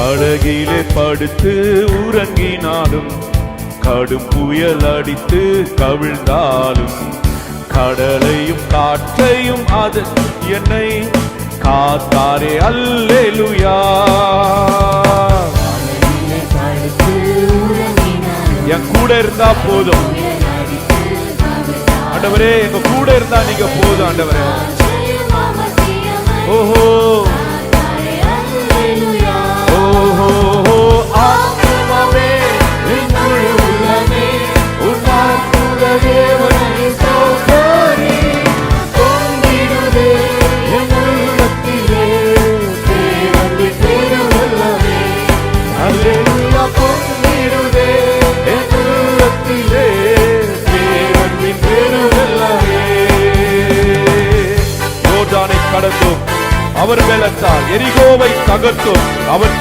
படகிலே படுத்து உறங்கினாலும், கடும் புயல் அடித்து கவிழ்ந்தாலும், கடலையும் காற்றையும் அது என்னை காத்தாரே. அல்லேலூயா. என் கூட இருந்தா போதும் ஆண்டவரே, எங்க கூட இருந்தா நீங்க போதும் ஆண்டவரே. ஓஹோ ஓஹோ ஆத்மாவே என் முழு உள்ளமே உன் அற்புத தேவனை ஸ்தோத்திரி. பொங்கிடுதே என் உள்ளத்திலே தேவனின் பெருவல்லமே. அல்லேலூயா. பொங்கிடுதே என் உள்ளத்திலே தேவனின் பெருவல்லமே. யோர்தானை கடந்தும் அவர் பலத்தால் எரிகோவை தகர்த்தும் அவர்